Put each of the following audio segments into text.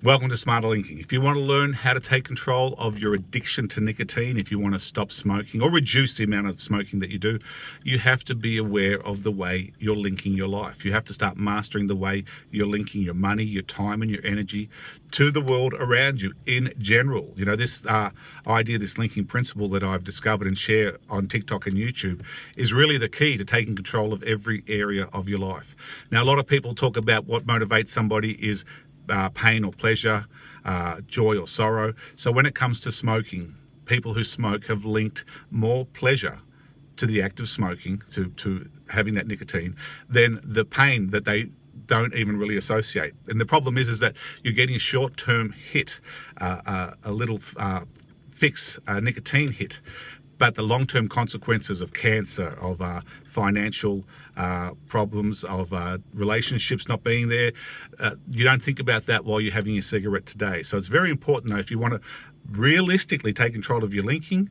Welcome to Smarter Linking. If you want to learn how to take control of your addiction to nicotine, if you want to stop smoking or reduce the amount of smoking that you do, you have to be aware of the way you're linking your life. You have to start mastering the way you're linking your money, your time and your energy to the world around you in general. You know, this idea, this linking principle that I've discovered and share on TikTok and YouTube is really the key to taking control of every area of your life. Now, a lot of people talk about what motivates somebody is pain or pleasure, joy or sorrow. So when it comes to smoking, people who smoke have linked more pleasure to the act of smoking, to having that nicotine, than the pain that they don't even really associate. And the problem is that you're getting a short-term hit, a little fix, a nicotine hit, but the long-term consequences of cancer, of financial problems, of relationships not being there, you don't think about that while you're having your cigarette today. So it's very important, though, if you want to realistically take control of your linking,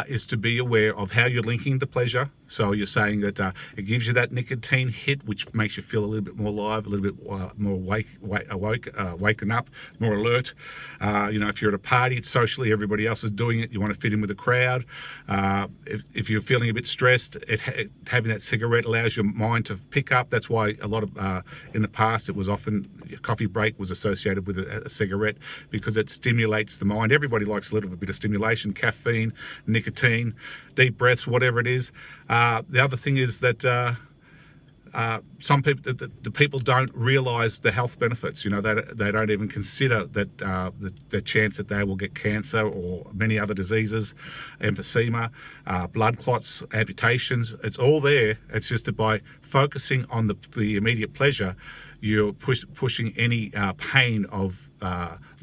is to be aware of how you're linking the pleasure. So you're saying that it gives you that nicotine hit, which makes you feel a little bit more alive, a little bit more waken up, more alert. You know, if you're at a party, socially, everybody else is doing it, you want to fit in with the crowd. If you're feeling a bit stressed, having that cigarette allows your mind to pick up. That's why a lot of, in the past, it was often a coffee break was associated with a cigarette, because it stimulates the mind. Everybody likes a little bit of stimulation, caffeine, nicotine, deep breaths, whatever it is. The other thing is that some people, the people don't realise the health benefits. You know, they don't even consider that the chance that they will get cancer or many other diseases, emphysema, blood clots, amputations. It's all there. It's just that by focusing on the immediate pleasure, you're pushing any pain of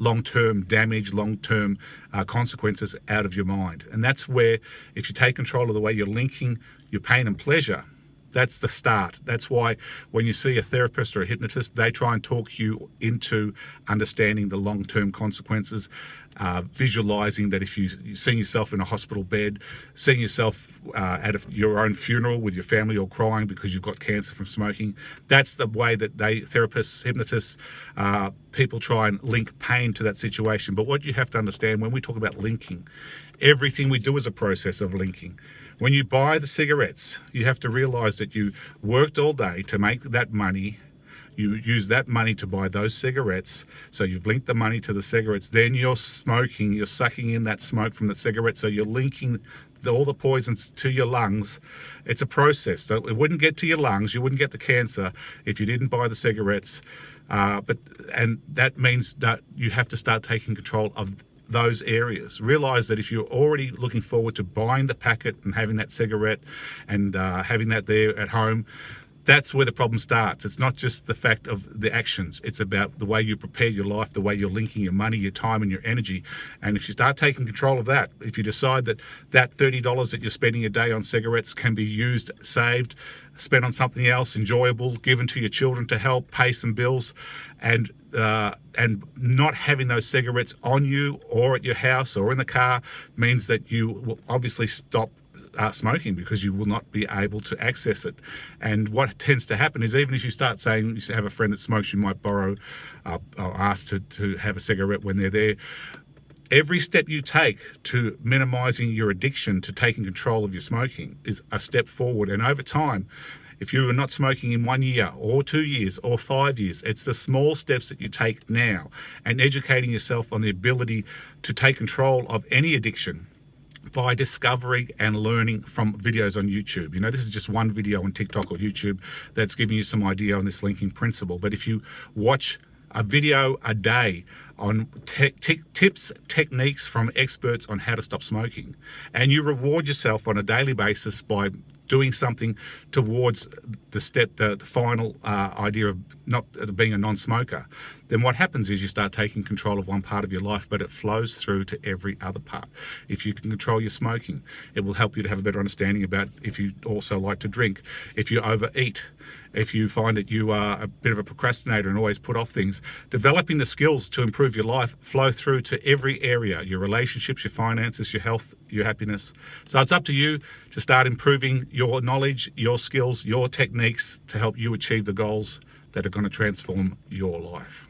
long-term damage, long-term consequences out of your mind. And that's where, if you take control of the way you're linking your pain and pleasure, that's the start. That's why when you see a therapist or a hypnotist, they try and talk you into understanding the long-term consequences, visualizing that if you see yourself in a hospital bed, seeing yourself at your own funeral with your family all crying because you've got cancer from smoking, that's the way that therapists, hypnotists, people try and link pain to that situation. But what you have to understand, when we talk about linking, everything we do is a process of linking. When you buy the cigarettes, you have to realize that you worked all day to make that money. You use that money to buy those cigarettes. So you've linked the money to the cigarettes. Then you're smoking, you're sucking in that smoke from the cigarette. So you're linking all the poisons to your lungs. It's a process. So it wouldn't get to your lungs. You wouldn't get the cancer if you didn't buy the cigarettes. And that means that you have to start taking control of those areas. Realize that if you're already looking forward to buying the packet and having that cigarette and having that there at home, that's where the problem starts. It's not just the fact of the actions. It's about the way you prepare your life, the way you're linking your money, your time and your energy. And if you start taking control of that, if you decide that $30 that you're spending a day on cigarettes can be used, saved, spent on something else enjoyable, given to your children to help pay some bills, and not having those cigarettes on you or at your house or in the car, means that you will obviously stop smoking, because you will not be able to access it. And what tends to happen is, even if you start saying you have a friend that smokes, you might borrow or ask to have a cigarette when they're there. Every step you take to minimizing your addiction, to taking control of your smoking, is a step forward. And over time, if you are not smoking in 1 year or 2 years or 5 years, it's the small steps that you take now, and educating yourself on the ability to take control of any addiction by discovering and learning from videos on YouTube. You know, this is just one video on TikTok or YouTube that's giving you some idea on this linking principle. But if you watch a video a day on tips, techniques from experts on how to stop smoking, and you reward yourself on a daily basis by doing something towards the final idea of not being a non-smoker, then what happens is you start taking control of one part of your life, but it flows through to every other part. If you can control your smoking, it will help you to have a better understanding about if you also like to drink, if you overeat, if you find that you are a bit of a procrastinator and always put off things. Developing the skills to improve your life flow through to every area: your relationships, your finances, your health, your happiness. So it's up to you to start improving your knowledge, your skills, your techniques to help you achieve the goals that are going to transform your life.